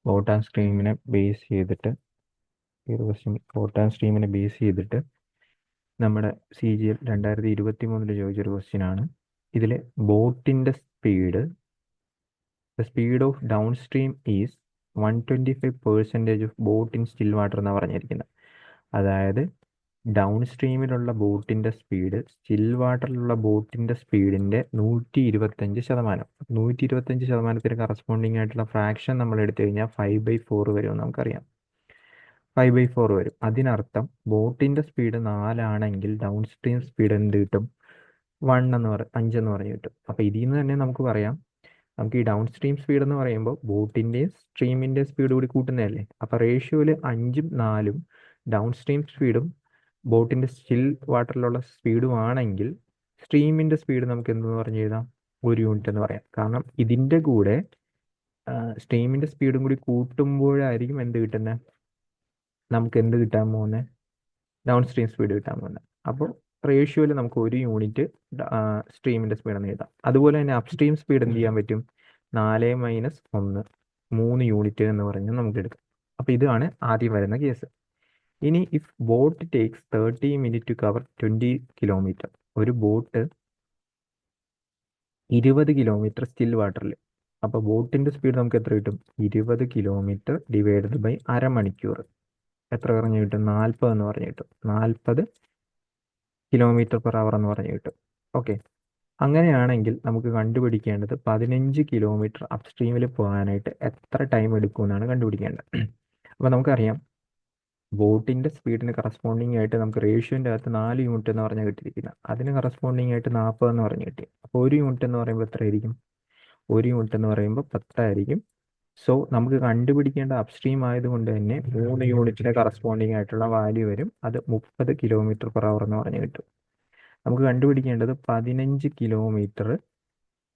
Boat and സ്ട്രീമിനെ base ചെയ്തിട്ട് നമ്മുടെ CGL 2023 ചോദിച്ചൊരു ക്വസ്റ്റ്യൻ ആണ്. ഇതിൽ ബോട്ടിൻ്റെ the speed of down stream is 125% of boat in still water എന്നാണ് പറഞ്ഞിരിക്കുന്നത്. അതായത് ഡൗൺ സ്ട്രീമിലുള്ള ബോട്ടിൻ്റെ സ്പീഡ് സ്റ്റിൽ വാട്ടറിലുള്ള ബോട്ടിൻ്റെ സ്പീഡിൻ്റെ 125%. 125%ത്തിന് കറസ്പോണ്ടിങ് ആയിട്ടുള്ള ഫ്രാക്ഷൻ നമ്മൾ എടുത്തു കഴിഞ്ഞാൽ 5/4 വരുമെന്ന് നമുക്കറിയാം. 5/4 വരും. അതിനർത്ഥം ബോട്ടിൻ്റെ സ്പീഡ് 4 ആണെങ്കിൽ ഡൗൺ സ്ട്രീം സ്പീഡ് എന്ത് കിട്ടും? 5 എന്ന് പറഞ്ഞു കിട്ടും. അപ്പോൾ ഇതിൽ നിന്ന് തന്നെ നമുക്ക് പറയാം, നമുക്ക് ഈ ഡൗൺ സ്ട്രീം സ്പീഡ് എന്ന് പറയുമ്പോൾ ബോട്ടിൻ്റെയും സ്ട്രീമിൻ്റെ സ്പീഡ് കൂടി കൂട്ടുന്നതല്ലേ. അപ്പോൾ റേഷ്യോയിൽ 5ഉം 4ഉം ഡൗൺ സ്ട്രീം സ്പീഡും ബോട്ടിൻ്റെ സ്റ്റിൽ വാട്ടറിലുള്ള സ്പീഡും ആണെങ്കിൽ സ്ട്രീമിൻ്റെ സ്പീഡ് നമുക്ക് എന്തെന്ന് പറഞ്ഞു എഴുതാം? 1 യൂണിറ്റ് എന്ന് പറയാം. കാരണം ഇതിൻ്റെ കൂടെ സ്ട്രീമിൻ്റെ സ്പീഡും കൂടി കൂട്ടുമ്പോഴായിരിക്കും എന്ത് കിട്ടുന്നത്? നമുക്ക് എന്ത് കിട്ടാൻ പോകുന്നത്? ഡൗൺ സ്ട്രീം സ്പീഡ് കിട്ടാൻ പോകുന്നത്. അപ്പോൾ റേഷ്യോയിൽ നമുക്ക് 1 യൂണിറ്റ് സ്ട്രീമിൻ്റെ സ്പീഡെന്ന് എഴുതാം. അതുപോലെ തന്നെ അപ് സ്ട്രീം സ്പീഡ് എന്ത് ചെയ്യാൻ പറ്റും? 4 - 1 3 യൂണിറ്റ് എന്ന് പറഞ്ഞ് നമുക്ക് എടുക്കാം. അപ്പോൾ ഇതാണ് ആദ്യം വരുന്ന കേസ്. ഇനി if boat takes 30 minute to cover 20 kilometre. ഒരു ബോട്ട് 20 കിലോമീറ്റർ സ്റ്റിൽ വാട്ടറിൽ. അപ്പോൾ ബോട്ടിൻ്റെ സ്പീഡ് നമുക്ക് എത്ര കിട്ടും? 20 കിലോമീറ്റർ ഡിവൈഡഡ് ബൈ അരമണിക്കൂർ. എത്ര പറഞ്ഞു കിട്ടും? 40 എന്ന് പറഞ്ഞു കിട്ടും. 40 km/h എന്ന് പറഞ്ഞു കിട്ടും. ഓക്കെ, അങ്ങനെയാണെങ്കിൽ നമുക്ക് കണ്ടുപിടിക്കേണ്ടത് 15 കിലോമീറ്റർ അപ്സ്ട്രീമിൽ പോകാനായിട്ട് എത്ര ടൈം എടുക്കുമെന്നാണ് കണ്ടുപിടിക്കേണ്ടത്. അപ്പോൾ നമുക്കറിയാം ബോട്ടിൻ്റെ സ്പീഡിന് കറസ്പോണ്ടിങ് ആയിട്ട് നമുക്ക് റേഷ്യോൻ്റെ അകത്ത് 4 യൂണിറ്റ് എന്ന് പറഞ്ഞാൽ കിട്ടിയിരിക്കുന്നത്. അതിന് കറസ്പോണ്ടിങ് ആയിട്ട് 40 എന്ന് പറഞ്ഞു കിട്ടി. അപ്പോൾ 1 യൂണിറ്റ് എന്ന് പറയുമ്പോൾ എത്രയായിരിക്കും? 1 യൂണിറ്റ് എന്ന് പറയുമ്പോൾ 10 ആയിരിക്കും. സോ നമുക്ക് കണ്ടുപിടിക്കേണ്ട അപ്സ്ട്രീം ആയതുകൊണ്ട് തന്നെ 3 യൂണിറ്റിന് കറസ്പോണ്ടിങ് ആയിട്ടുള്ള വാല്യൂ വരും. അത് 30 km/h എന്ന് പറഞ്ഞ് കിട്ടും. നമുക്ക് കണ്ടുപിടിക്കേണ്ടത് 15 കിലോമീറ്റർ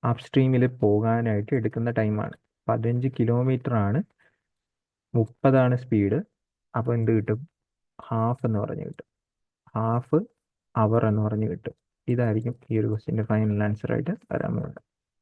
അപ്സ്ട്രീമിൽ പോകാനായിട്ട് എടുക്കുന്ന ടൈമാണ്. 15 കിലോമീറ്റർ ആണ്, 30 സ്പീഡ്. അപ്പോൾ എന്ത് കിട്ടും? ഹാഫ് എന്ന് പറഞ്ഞ് കിട്ടും. ഹാഫ് അവർ എന്ന് പറഞ്ഞ് കിട്ടും. ഇതായിരിക്കും ഈ ഒരു ക്വസ്റ്റ്യൻ്റെ ഫൈനൽ ആൻസർ ആയിട്ട് വരാൻ പോകുന്നത്.